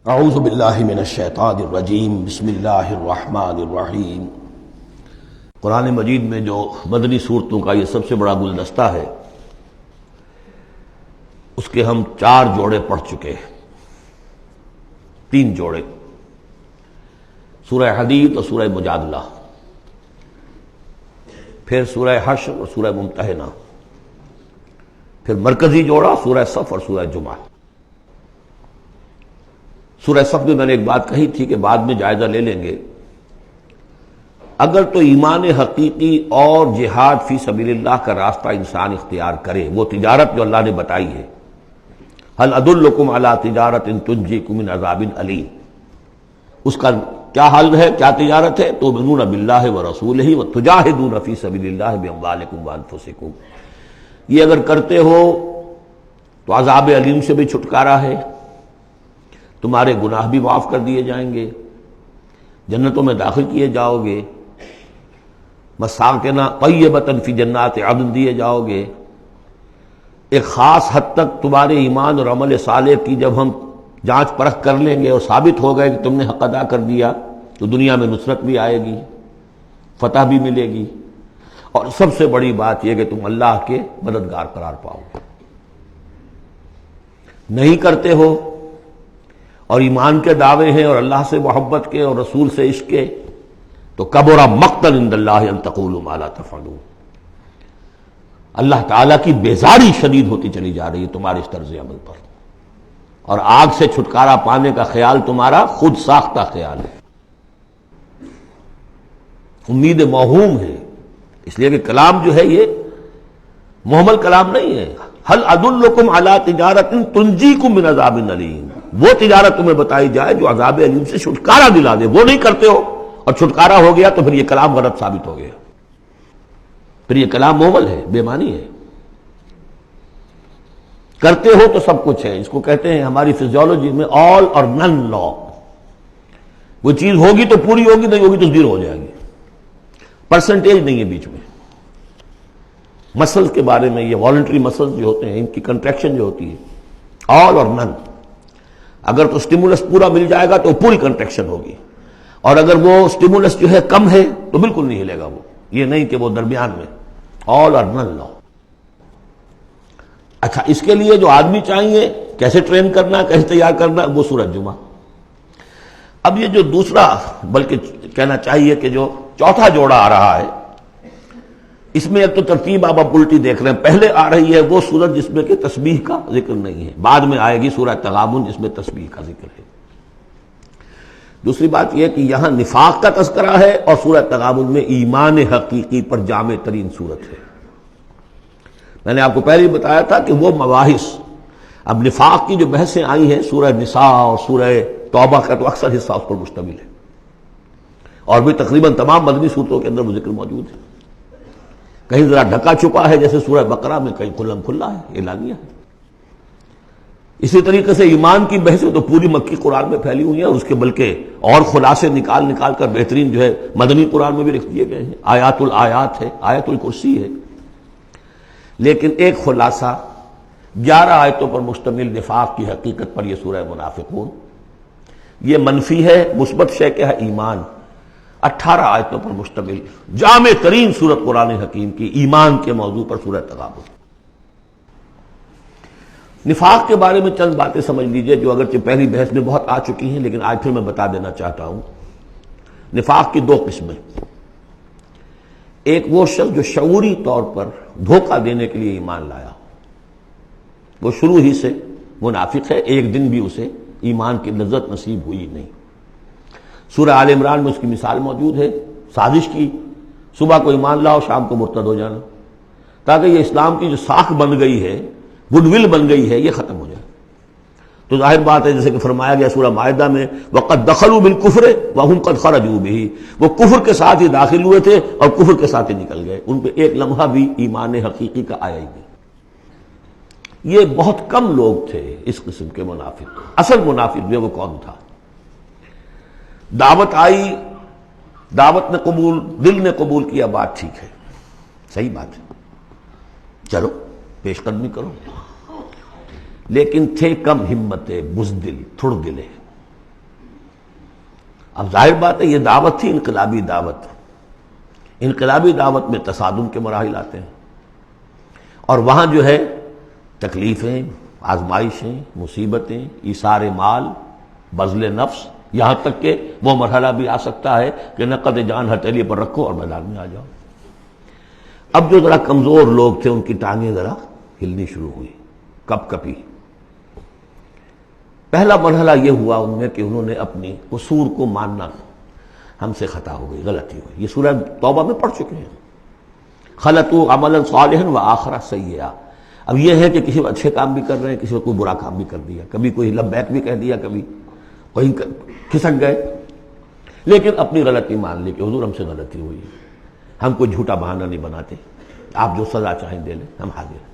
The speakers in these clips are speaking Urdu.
اعوذ باللہ من الشیطان الرجیم بسم اللہ الرحمن الرحیم۔ قرآن مجید میں جو مدنی صورتوں کا یہ سب سے بڑا گلدستہ ہے، اس کے ہم 4 جوڑے پڑھ چکے ہیں، 3 جوڑے، سورہ حدید اور سورہ مجادلہ، پھر سورہ حشر اور سورہ ممتحنہ، پھر مرکزی جوڑا سورہ صف اور سورہ جمعہ۔ سورہ صف میں میں نے ایک بات کہی تھی کہ بعد میں جائزہ لے لیں گے، اگر تو ایمان حقیقی اور جہاد فی سبیل اللہ کا راستہ انسان اختیار کرے، وہ تجارت جو اللہ نے بتائی ہے، هل ادلکم علی تجارت تنجیکم من عذاب علیم، اس کا کیا حل ہے، کیا تجارت ہے؟ تؤمنون باللہ ورسولہ وتجاہدون فی سبیل اللہ باموالکم وانفسکم، یہ اگر کرتے ہو تو عذاب علیم سے بھی چھٹکارا ہے، تمہارے گناہ بھی معاف کر دیے جائیں گے، جنتوں میں داخل کیے جاؤ گے، مساکن طیبۃ فی جنات عدن دیے جاؤ گے۔ ایک خاص حد تک تمہارے ایمان اور عمل صالح کی جب ہم جانچ پرکھ کر لیں گے اور ثابت ہو گئے کہ تم نے حق ادا کر دیا، تو دنیا میں نصرت بھی آئے گی، فتح بھی ملے گی، اور سب سے بڑی بات یہ کہ تم اللہ کے مددگار قرار پاؤ گے۔ نہیں کرتے ہو اور ایمان کے دعوے ہیں اور اللہ سے محبت کے اور رسول سے عشق کے، تو کبر مقتا عند اللہ ان تقولوا ما لا تفعلون، اللہ تعالیٰ کی بیزاری شدید ہوتی چلی جا رہی ہے تمہارے اس طرز عمل پر، اور آگ سے چھٹکارا پانے کا خیال تمہارا خود ساختہ خیال ہے، امید موہوم ہے، اس لیے کہ کلام جو ہے یہ محمل کلام نہیں ہے۔ هل ادلکم علی تجارت تنجیکم من عذاب علیم، وہ تجارت تمہیں بتائی جائے جو عذاب علیم سے چھٹکارا دلا دے، وہ نہیں کرتے ہو اور چھٹکارا ہو گیا تو پھر یہ کلام غلط ثابت ہو گیا، پھر یہ کلام محمل ہے، بے معنی ہے۔ کرتے ہو تو سب کچھ ہے، اس کو کہتے ہیں ہماری فزیولوجی میں آل اور نن لا، وہ چیز ہوگی تو پوری ہوگی، نہیں ہوگی تو زیرو ہو جائے گی، پرسنٹیج نہیں ہے بیچ میں۔ مسلز کے بارے میں، یہ والنٹری مسلز جو ہوتے ہیں، ان کی کنٹریکشن جو ہوتی ہے آل اور نن، اگر تو سٹیمولس پورا مل جائے گا تو پوری کنٹریکشن ہوگی، اور اگر وہ سٹیمولس جو ہے کم ہے تو بالکل نہیں ہلے گا وہ، یہ نہیں کہ وہ درمیان میں، آل اور نن لا۔ اچھا، اس کے لیے جو آدمی چاہیے کیسے ٹرین کرنا، کیسے تیار کرنا، وہ سورہ جمعہ۔ اب یہ جو دوسرا، بلکہ کہنا چاہیے کہ جو چوتھا جوڑا آ رہا ہے، اس میں ایک تو ترتیب آپ الٹی دیکھ رہے ہیں، پہلے آ رہی ہے وہ سورت جس میں کہ تسبیح کا ذکر نہیں ہے، بعد میں آئے گی سورہ تغابن جس میں تسبیح کا ذکر ہے۔ دوسری بات یہ کہ یہاں نفاق کا تذکرہ ہے اور سورہ تغابن میں ایمان حقیقی پر جامع ترین سورت ہے۔ میں نے آپ کو پہلے ہی بتایا تھا کہ وہ مباحث، اب نفاق کی جو بحثیں آئی ہیں سورہ نساء اور سورہ توبہ کا تو اکثر حصہ اس پر مشتمل ہے، اور بھی تقریباً تمام مدنی صورتوں کے اندر وہ ذکر موجود ہے، کہیں ذرا ڈھکا چھپا ہے جیسے سورہ بقرہ میں، کہیں کھلم کھلا ہے، اعلانیہ ہے۔ اسی طریقے سے ایمان کی بحثیں تو پوری مکی قرآن میں پھیلی ہوئی ہیں، اور اس کے بلکہ اور خلاصے نکال نکال کر بہترین جو ہے مدنی قرآن میں بھی لکھ دیے گئے ہیں، آیات الآیات ہے، آیت الکرسی ہے۔ لیکن ایک خلاصہ، 11 آیتوں پر مشتمل نفاق کی حقیقت پر یہ سورہ منافقون، یہ منفی ہے، مثبت شے کیا ہے؟ ایمان۔ 18 آیتوں پر مشتمل جامع ترین سورت قرآن حکیم کی ایمان کے موضوع پر سورہ تغابن۔ نفاق کے بارے میں چند باتیں سمجھ لیجئے جو اگرچہ پہلی بحث میں بہت آ چکی ہیں، لیکن آج پھر میں بتا دینا چاہتا ہوں۔ نفاق کی 2 قسمیں، ایک وہ شخص جو شعوری طور پر دھوکہ دینے کے لیے ایمان لایا، وہ شروع ہی سے منافق ہے، ایک دن بھی اسے ایمان کی لذت نصیب ہوئی نہیں۔ سورہ آل عمران میں اس کی مثال موجود ہے، سازش کی، صبح کو ایمان لاؤ، شام کو مرتد ہو جانا، تاکہ یہ اسلام کی جو ساکھ بن گئی ہے، گڈ ول بن گئی ہے، یہ ختم ہو جائے۔ تو ظاہر بات ہے جیسے کہ فرمایا گیا سورہ مائدہ میں، وَقَدْ دَخَلُوا بِالْكُفْرِ وَهُمْ قَدْ خَرَجُوا بِهِ، وہ کفر کے ساتھ ہی داخل ہوئے تھے اور کفر کے ساتھ ہی نکل گئے، ان پہ ایک لمحہ بھی ایمان حقیقی کا آیا ہی نہیں۔ یہ بہت کم لوگ تھے اس قسم کے منافق۔ اصل منافق جو وہ کون تھا؟ دعوت آئی، دعوت نے قبول، دل نے قبول کیا، بات ٹھیک ہے، صحیح بات ہے، چلو پیش قدمی کرو، لیکن تھے کم ہمت، بزدل، تھڑ دلے، اب ظاہر بات ہے یہ دعوت تھی انقلابی دعوت، انقلابی دعوت میں تصادم کے مراحل آتے ہیں، اور وہاں جو ہے تکلیفیں، آزمائشیں، مصیبتیں، ایثار مال، بذل نفس، یہاں تک کہ وہ مرحلہ بھی آ سکتا ہے کہ نقد جان ہتھیلی پر رکھو اور میدان میں آ جاؤ۔ اب جو ذرا کمزور لوگ تھے ان کی ٹانگیں ذرا ہلنی شروع ہوئی، کپ کپی۔ پہلا مرحلہ یہ ہوا ان میں کہ انہوں نے اپنی قصور کو ماننا، ہم سے خطا ہو گئی، غلطی ہوئی۔ یہ سورہ توبہ میں پڑھ چکے ہیں، خلطوا عملا صالحا وآخر سیئا۔ اب یہ ہے کہ کسی اچھے کام بھی کر رہے ہیں، کسی کوئی برا کام بھی کر دیا، کبھی کوئی لبیک بھی کہہ دیا، کبھی کہیں کھسک گئے، لیکن اپنی غلطی مان لی کہ حضور ہم سے غلطی ہوئی، ہم کوئی جھوٹا بہانہ نہیں بناتے، آپ جو سزا چاہیں دے لیں، ہم حاضر ہیں۔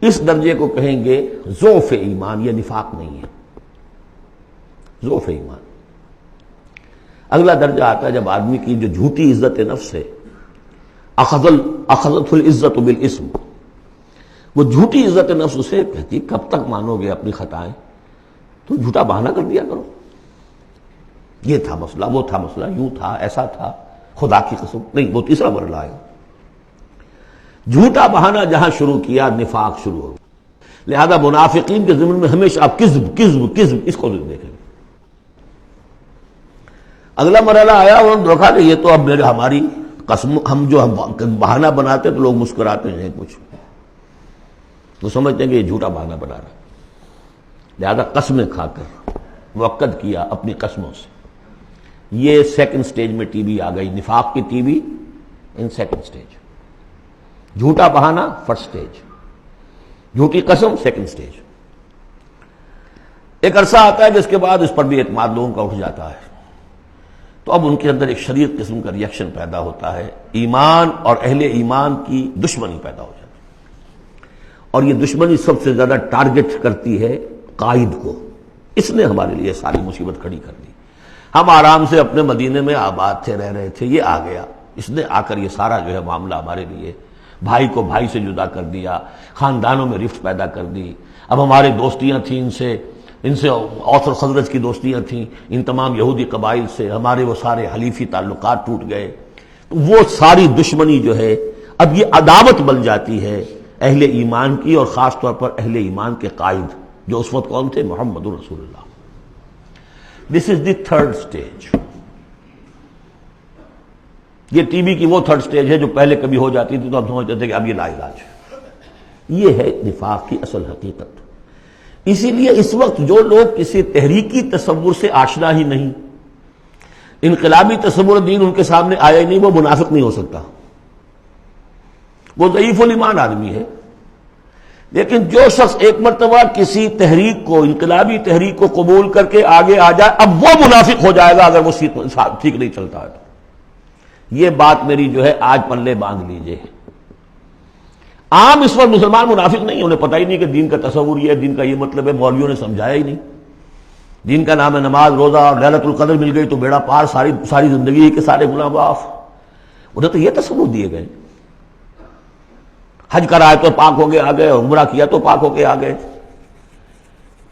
اس درجے کو کہیں گے ضعف ایمان، یہ نفاق نہیں ہے، ضعف ایمان۔ اگلا درجہ آتا ہے جب آدمی کی جو جھوٹی عزت نفس ہے، اخذت العزت بالاسم، وہ جھوٹی عزت نفس اسے کہتی کب تک مانو گے اپنی خطائیں، تو جھوٹا بہانہ کر دیا کرو، یہ تھا مسئلہ، وہ تھا مسئلہ، یوں تھا، ایسا تھا، خدا کی قسم نہیں۔ وہ تیسرا مرحلہ آئے، جھوٹا بہانہ جہاں شروع کیا نفاق شروع ہو۔ لہذا منافقین کے ضمن میں ہمیشہ آپ کذب کذب کذب اس کو دیکھیں گے۔ اگلا مرحلہ آیا، انہوں نے دیکھا کہ یہ تو اب ہماری قسم، ہم جو بہانہ بناتے تو لوگ مسکراتے ہیں، کچھ وہ سمجھتے ہیں کہ یہ جھوٹا بہانہ بنا رہا ہے، لہذا قسمیں کھا کر موقد کیا اپنی قسموں سے۔ یہ سیکنڈ سٹیج میں ٹی وی آ گئی، نفاق کی T V in second stage, جھوٹا بہانہ فرسٹ سٹیج، جھوٹی قسم سیکنڈ سٹیج۔ ایک عرصہ آتا ہے جس کے بعد اس پر بھی اعتماد لوگوں کا اٹھ جاتا ہے، تو اب ان کے اندر ایک شدید قسم کا ریئیکشن پیدا ہوتا ہے، ایمان اور اہل ایمان کی دشمنی پیدا ہو جاتی ہے، اور یہ دشمنی سب سے زیادہ ٹارگٹ کرتی ہے قائد کو۔ اس نے ہمارے لیے ساری مصیبت کھڑی کر دی، ہم آرام سے اپنے مدینے میں آباد تھے، رہ رہے تھے، یہ آ گیا، اس نے آ کر یہ سارا جو ہے معاملہ ہمارے لیے، بھائی کو بھائی سے جدا کر دیا، خاندانوں میں رفت پیدا کر دی۔ اب ہمارے دوستیاں تھیں ان سے اوس اور خزرج کی دوستیاں تھیں، ان تمام یہودی قبائل سے ہمارے وہ سارے حلیفی تعلقات ٹوٹ گئے، تو وہ ساری دشمنی جو ہے اب یہ عداوت بن جاتی ہے اہل ایمان کی، اور خاص طور پر اہل ایمان کے قائد جو اس وقت کون تھے؟ محمد رسول اللہ۔ دس از دی تھرڈ سٹیج۔ یہ ٹی وی کی وہ تھرڈ سٹیج ہے جو پہلے کبھی ہو جاتی تھی تو ہم سمجھتے تھے کہ اب یہ لا علاج ہے۔ یہ ہے نفاق کی اصل حقیقت۔ اسی لیے اس وقت جو لوگ کسی تحریکی تصور سے آشنا ہی نہیں، انقلابی تصور دین ان کے سامنے آیا ہی نہیں، وہ منافق نہیں ہو سکتا، وہ ضعیف الایمان آدمی ہے۔ لیکن جو شخص ایک مرتبہ کسی تحریک کو، انقلابی تحریک کو قبول کر کے آگے آ جائے، اب وہ منافق ہو جائے گا اگر وہ ٹھیک نہیں چلتا ہے تو۔ یہ بات میری جو ہے آج پلے باندھ لیجئے۔ عام اس وقت مسلمان منافق نہیں، انہیں پتہ ہی نہیں کہ دین کا تصور یہ ہے، دین کا یہ مطلب ہے، مولویوں نے سمجھایا ہی نہیں۔ دین کا نام ہے نماز، روزہ، اور لیلۃ القدر مل گئی تو بیڑا پار، ساری زندگی کے سارے گناہ معاف۔ انہیں تو یہ تصور دیے گئے، حج کرائے تو پاک ہو کے آ گئے، عمرہ کیا تو پاک ہو کے آ گئے،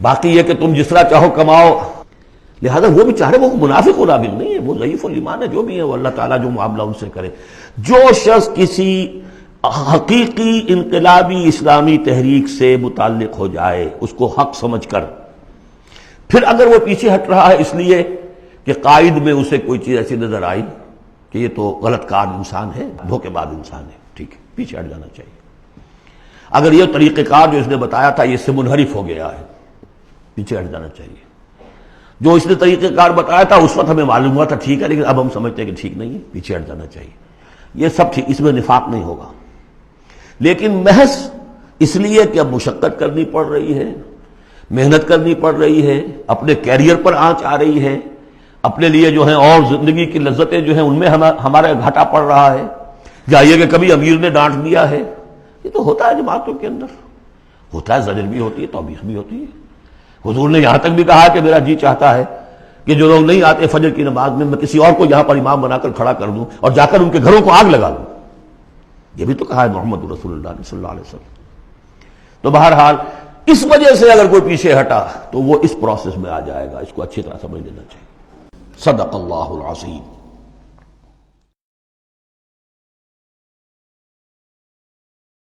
باقی یہ کہ تم جس طرح چاہو کماؤ۔ لہذا وہ بھی چاہ رہے، وہ منافق نہیں ہے، وہ ضعیف الایمان ہے، جو بھی ہے وہ اللہ تعالیٰ جو معاملہ ان سے کرے۔ جو شخص کسی حقیقی انقلابی اسلامی تحریک سے متعلق ہو جائے، اس کو حق سمجھ کر، پھر اگر وہ پیچھے ہٹ رہا ہے اس لیے کہ قائد میں اسے کوئی چیز ایسی نظر آئی کہ یہ تو غلط کار انسان ہے، دھوکے باز انسان ہے، ٹھیک ہے، پیچھے ہٹ جانا چاہیے۔ اگر یہ طریقہ کار جو اس نے بتایا تھا یہ سے منحرف ہو گیا ہے، پیچھے ہٹ جانا چاہیے۔ جو اس نے طریقہ کار بتایا تھا اس وقت ہمیں معلوم ہوا تھا ٹھیک ہے، لیکن اب ہم سمجھتے ہیں کہ ٹھیک نہیں ہے، پیچھے ہٹ جانا چاہیے۔ یہ سب ٹھیک، اس میں نفاق نہیں ہوگا، لیکن محض اس لیے کہ اب مشقت کرنی پڑ رہی ہے، محنت کرنی پڑ رہی ہے، اپنے کیریئر پر آنچ آ رہی ہے، اپنے لیے جو ہیں اور زندگی کی لذتیں جو ہیں ان میں ہمارا گھاٹا پڑ رہا ہے، جائیے کہ کبھی امیر نے ڈانٹ دیا ہے، یہ تو ہوتا ہے جماعتوں کے اندر، ہوتا ہے، زجر بھی ہوتی ہے، توبیخ بھی ہوتی ہے۔ حضور نے یہاں تک بھی کہا کہ میرا جی چاہتا ہے کہ جو لوگ نہیں آتے فجر کی نماز میں کسی اور کو یہاں پر امام بنا کر کھڑا کر دوں اور جا کر ان کے گھروں کو آگ لگا دوں، یہ بھی تو کہا ہے محمد رسول اللہ صلی اللہ علیہ وسلم۔ تو بہرحال اس وجہ سے اگر کوئی پیچھے ہٹا تو وہ اس پروسیس میں آ جائے گا، اس کو اچھی طرح سمجھ لینا چاہیے۔ صدق اللہ العظیم.